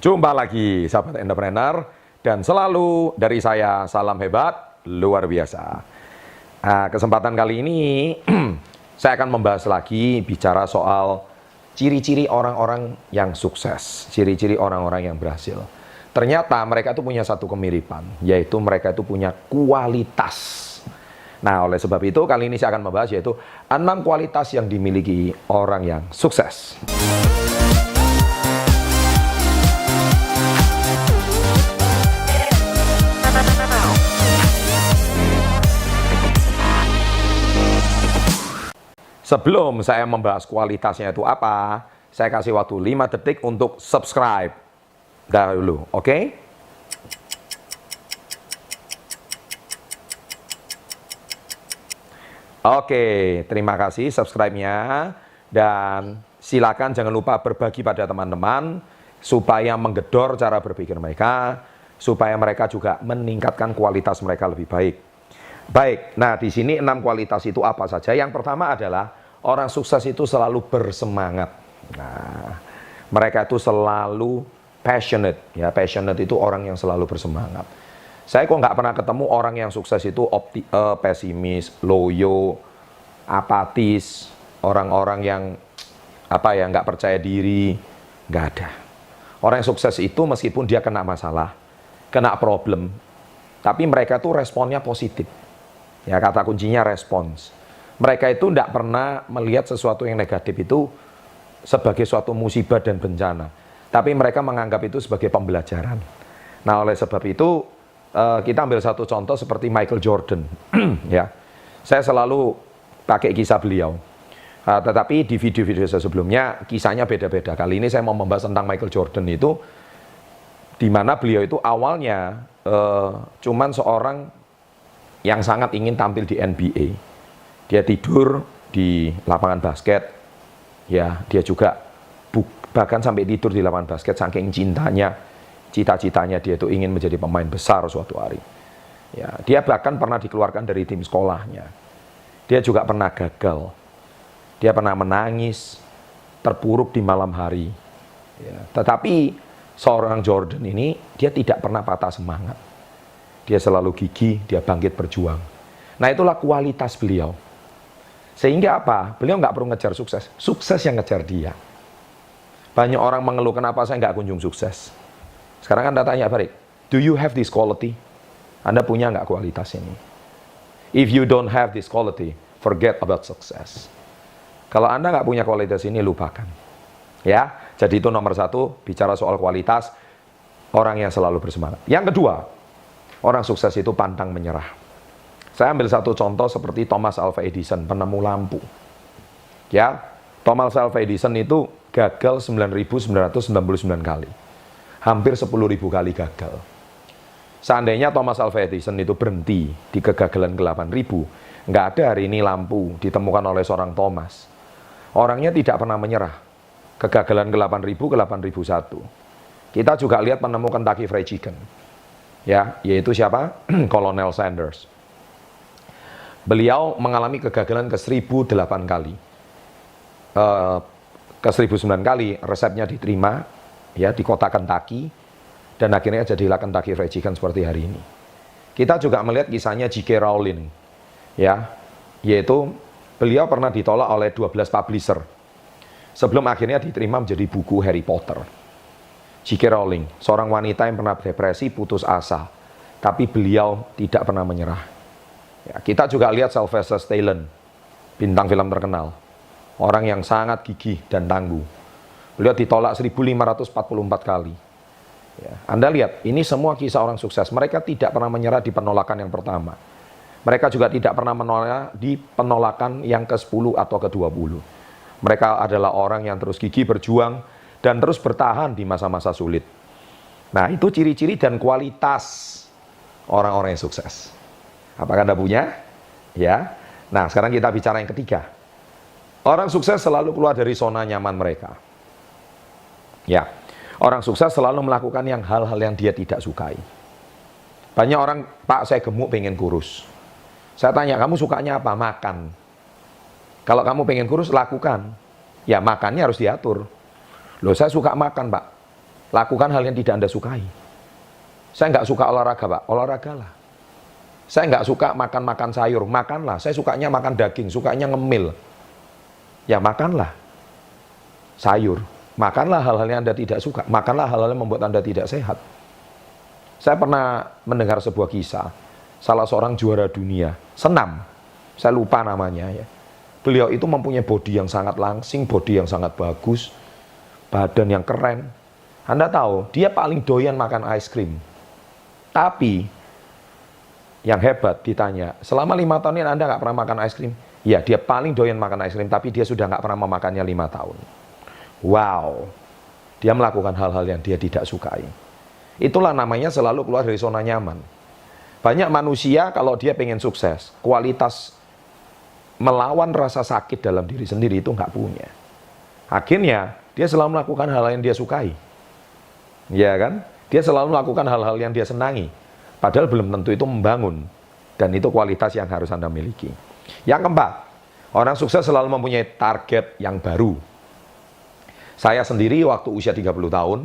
Jumpa lagi sahabat entrepreneur dan selalu dari saya salam hebat luar biasa. Nah, kesempatan kali ini saya akan membahas lagi bicara soal ciri-ciri orang-orang yang sukses, ciri-ciri orang-orang yang berhasil. Ternyata mereka itu punya satu kemiripan, yaitu mereka itu punya kualitas. Nah, oleh sebab itu kali ini saya akan membahas yaitu 6 kualitas yang dimiliki orang yang sukses. Sebelum saya membahas kualitasnya itu apa, saya kasih waktu 5 detik untuk subscribe dahulu, oke? Oke, terima kasih subscribe-nya. Dan silakan jangan lupa berbagi pada teman-teman supaya menggedor cara berpikir mereka, supaya mereka juga meningkatkan kualitas mereka lebih baik. Baik, nah di sini 6 kualitas itu apa saja? Yang pertama adalah orang sukses itu selalu bersemangat. Nah, mereka itu selalu passionate. Ya, passionate itu orang yang selalu bersemangat. Saya kok nggak pernah ketemu orang yang sukses itu pesimis, loyo, apatis, orang-orang yang nggak percaya diri, nggak ada. Orang yang sukses itu meskipun dia kena masalah, kena problem, tapi mereka tuh responnya positif. Ya, kata kuncinya respons. Mereka itu tidak pernah melihat sesuatu yang negatif itu sebagai suatu musibah dan bencana. Tapi mereka menganggap itu sebagai pembelajaran. Nah, oleh sebab itu, kita ambil satu contoh seperti Michael Jordan. Ya, saya selalu pakai kisah beliau. Tetapi di video-video saya sebelumnya, kisahnya beda-beda. Kali ini saya mau membahas tentang Michael Jordan itu, di mana beliau itu awalnya cuman seorang yang sangat ingin tampil di NBA. Dia tidur di lapangan basket, ya dia juga bahkan sampai tidur di lapangan basket saking cintanya, cita-citanya dia itu ingin menjadi pemain besar suatu hari. Ya, dia bahkan pernah dikeluarkan dari tim sekolahnya. Dia juga pernah gagal, dia pernah menangis, terpuruk di malam hari. Ya, tetapi seorang Jordan ini dia tidak pernah patah semangat. Dia selalu gigih, dia bangkit berjuang. Nah, itulah kualitas beliau. Sehingga apa? Beliau nggak perlu ngejar sukses. Sukses yang ngejar dia. Banyak orang mengeluh, kenapa saya nggak kunjung sukses? Sekarang Anda tanya balik, do you have this quality? Anda punya nggak kualitas ini? If you don't have this quality, forget about success. Kalau Anda nggak punya kualitas ini, lupakan. Ya, jadi itu nomor 1, bicara soal kualitas, orang yang selalu bersemangat. Yang kedua, orang sukses itu pantang menyerah. Saya ambil satu contoh seperti Thomas Alva Edison, penemu lampu. Ya, Thomas Alva Edison itu gagal 9.999 kali. Hampir 10.000 kali gagal. Seandainya Thomas Alva Edison itu berhenti di kegagalan ke-8.000, nggak ada hari ini lampu ditemukan oleh seorang Thomas. Orangnya tidak pernah menyerah. Kegagalan ke-8.000 ke 8.001. Kita juga lihat penemu Kentucky Fried Chicken. Ya, yaitu siapa? Colonel Sanders. Beliau mengalami kegagalan ke 1008 kali. Ke 1009 kali resepnya diterima ya di kota Kentucky dan akhirnya jadilah Kentucky Fried Chicken seperti hari ini. Kita juga melihat kisahnya J.K. Rowling ya, yaitu beliau pernah ditolak oleh 12 publisher sebelum akhirnya diterima menjadi buku Harry Potter. J.K. Rowling, seorang wanita yang pernah depresi, putus asa, tapi beliau tidak pernah menyerah. Ya, kita juga lihat Sylvester Stallone, bintang film terkenal, orang yang sangat gigih dan tangguh. Beliau ditolak 1.544 kali. Ya, Anda lihat, ini semua kisah orang sukses. Mereka tidak pernah menyerah di penolakan yang pertama. Mereka juga tidak pernah menolak di penolakan yang ke-10 atau ke-20. Mereka adalah orang yang terus gigih berjuang dan terus bertahan di masa-masa sulit. Nah, itu ciri-ciri dan kualitas orang-orang yang sukses. Apakah Anda punya? Ya. Nah, sekarang kita bicara yang ketiga. Orang sukses selalu keluar dari zona nyaman mereka. Ya. Orang sukses selalu melakukan hal-hal yang dia tidak sukai. Banyak orang, Pak, saya gemuk pengen kurus. Saya tanya, kamu sukanya apa? Makan. Kalau kamu pengen kurus, lakukan. Ya, makannya harus diatur. Loh, saya suka makan, Pak. Lakukan hal yang tidak Anda sukai. Saya nggak suka olahraga, Pak. Olahragalah. Saya nggak suka makan-makan sayur. Makanlah. Saya sukanya makan daging, sukanya ngemil. Ya makanlah sayur. Makanlah hal-hal yang Anda tidak suka. Makanlah hal-hal yang membuat Anda tidak sehat. Saya pernah mendengar sebuah kisah. Salah seorang juara dunia, senam. Saya lupa namanya ya. Beliau itu mempunyai bodi yang sangat langsing, bodi yang sangat bagus, badan yang keren. Anda tahu, dia paling doyan makan es krim. Tapi, yang hebat ditanya, selama 5 tahun ini Anda nggak pernah makan es krim? Ya, dia paling doyan makan es krim, tapi dia sudah nggak pernah memakannya 5 tahun. Wow, dia melakukan hal-hal yang dia tidak sukai. Itulah namanya selalu keluar dari zona nyaman. Banyak manusia kalau dia pengen sukses, kualitas melawan rasa sakit dalam diri sendiri itu nggak punya. Akhirnya, dia selalu melakukan hal yang dia sukai. Ya kan? Dia selalu melakukan hal-hal yang dia senangi. Padahal belum tentu itu membangun. Dan itu kualitas yang harus Anda miliki. Yang keempat, orang sukses selalu mempunyai target yang baru. Saya sendiri waktu usia 30 tahun,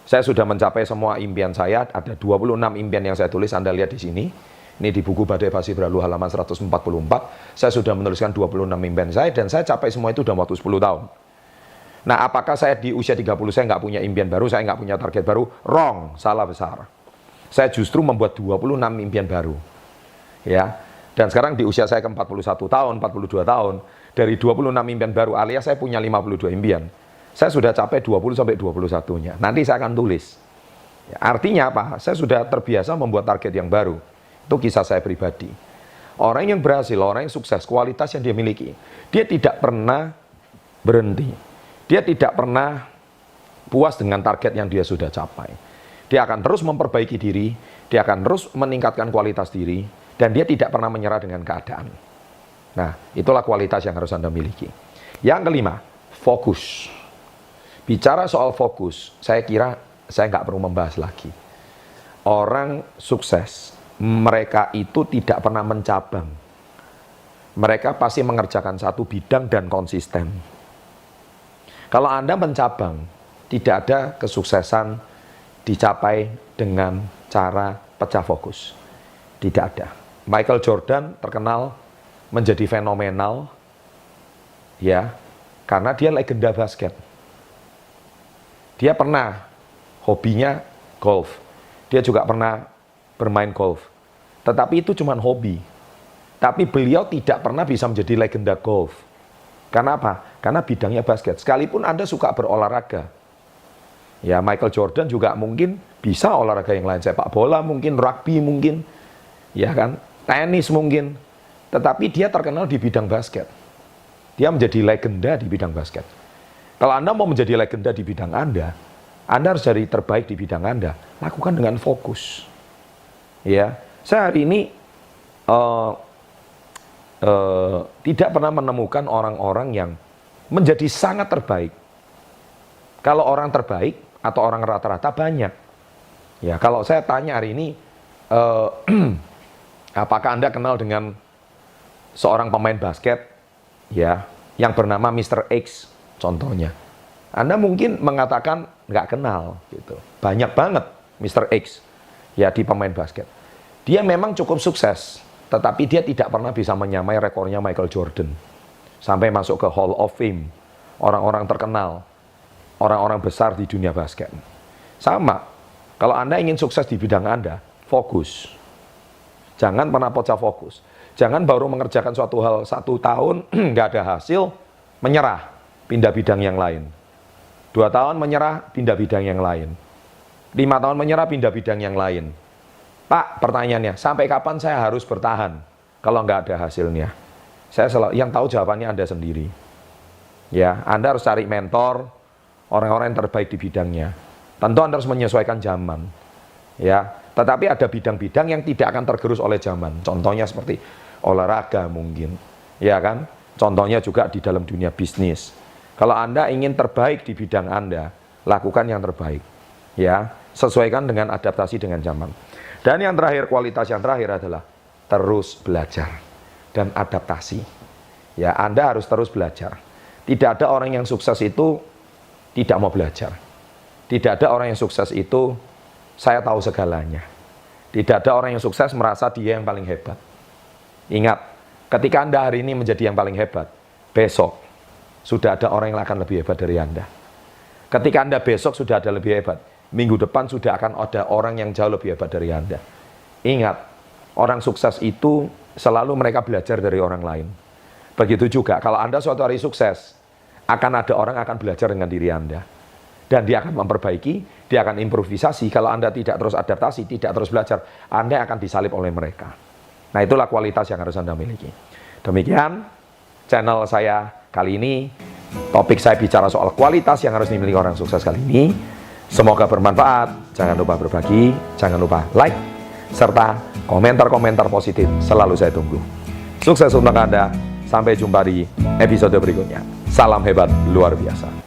saya sudah mencapai semua impian saya. Ada 26 impian yang saya tulis, Anda lihat di sini. Ini di buku Badai Pasti Berlalu halaman 144. Saya sudah menuliskan 26 impian saya, dan saya capai semua itu dalam waktu 10 tahun. Nah, apakah saya di usia 30 saya nggak punya impian baru, saya nggak punya target baru? Wrong, salah besar. Saya justru membuat 26 impian baru. Ya. Dan sekarang di usia saya ke 41 tahun, 42 tahun, dari 26 impian baru alias saya punya 52 impian. Saya sudah capai 20 sampai 21-nya. Nanti saya akan tulis. Ya, artinya apa? Saya sudah terbiasa membuat target yang baru. Itu kisah saya pribadi. Orang yang berhasil, orang yang sukses, kualitas yang dia miliki, dia tidak pernah berhenti. Dia tidak pernah puas dengan target yang dia sudah capai. Dia akan terus memperbaiki diri, dia akan terus meningkatkan kualitas diri, dan dia tidak pernah menyerah dengan keadaan. Nah, itulah kualitas yang harus Anda miliki. Yang kelima, fokus. Bicara soal fokus, saya kira saya nggak perlu membahas lagi. Orang sukses, mereka itu tidak pernah mencabang. Mereka pasti mengerjakan satu bidang dan konsisten. Kalau Anda mencabang, tidak ada kesuksesan dicapai dengan cara pecah fokus. Tidak ada. Michael Jordan terkenal menjadi fenomenal, ya, karena dia legenda basket. Dia pernah hobinya golf. Dia juga pernah bermain golf. Tetapi itu cuma hobi. Tapi beliau tidak pernah bisa menjadi legenda golf. Karena apa? Karena bidangnya basket. Sekalipun Anda suka berolahraga. Ya, Michael Jordan juga mungkin bisa olahraga yang lain. Sepak bola mungkin, rugby mungkin. Ya kan? Tenis mungkin. Tetapi dia terkenal di bidang basket. Dia menjadi legenda di bidang basket. Kalau Anda mau menjadi legenda di bidang Anda harus jadi terbaik di bidang Anda. Lakukan dengan fokus. Ya, saya hari ini tidak pernah menemukan orang-orang yang menjadi sangat terbaik. Kalau orang terbaik atau orang rata-rata banyak. Ya, kalau saya tanya hari ini, apakah Anda kenal dengan seorang pemain basket, ya, yang bernama Mr. X, contohnya? Anda mungkin mengatakan nggak kenal, gitu. Banyak banget Mr. X, ya, di pemain basket. Dia memang cukup sukses, tetapi dia tidak pernah bisa menyamai rekornya Michael Jordan. Sampai masuk ke Hall of Fame, orang-orang terkenal, orang-orang besar di dunia basket. Sama, kalau Anda ingin sukses di bidang Anda, fokus. Jangan pernah pecah fokus. Jangan baru mengerjakan suatu hal 1 tahun, nggak ada hasil, menyerah, pindah bidang yang lain. 2 tahun menyerah, pindah bidang yang lain. 5 tahun menyerah, pindah bidang yang lain. Pak, pertanyaannya, sampai kapan saya harus bertahan kalau nggak ada hasilnya? Saya selalu, yang tahu jawabannya Anda sendiri. Ya, Anda harus cari mentor, orang-orang yang terbaik di bidangnya. Tentu Anda harus menyesuaikan zaman. Ya, tetapi ada bidang-bidang yang tidak akan tergerus oleh zaman. Contohnya seperti olahraga mungkin. Ya kan? Contohnya juga di dalam dunia bisnis. Kalau Anda ingin terbaik di bidang Anda, lakukan yang terbaik. Ya, sesuaikan dengan adaptasi dengan zaman. Dan yang terakhir, kualitas yang terakhir adalah terus belajar dan adaptasi. Ya, Anda harus terus belajar. Tidak ada orang yang sukses itu tidak mau belajar. Tidak ada orang yang sukses itu, saya tahu segalanya. Tidak ada orang yang sukses merasa dia yang paling hebat. Ingat, ketika Anda hari ini menjadi yang paling hebat, besok sudah ada orang yang akan lebih hebat dari Anda. Ketika Anda besok sudah ada lebih hebat, minggu depan sudah akan ada orang yang jauh lebih hebat dari Anda. Ingat, orang sukses itu selalu mereka belajar dari orang lain. Begitu juga, kalau Anda suatu hari sukses, akan ada orang yang akan belajar dengan diri Anda. Dan dia akan memperbaiki, dia akan improvisasi. Kalau Anda tidak terus adaptasi, tidak terus belajar, Anda akan disalib oleh mereka. Nah, itulah kualitas yang harus Anda miliki. Demikian channel saya kali ini. Topik saya bicara soal kualitas yang harus dimiliki orang sukses kali ini. Semoga bermanfaat. Jangan lupa berbagi, jangan lupa like, serta komentar-komentar positif selalu saya tunggu. Sukses untuk Anda. Sampai jumpa di episode berikutnya. Salam hebat luar biasa.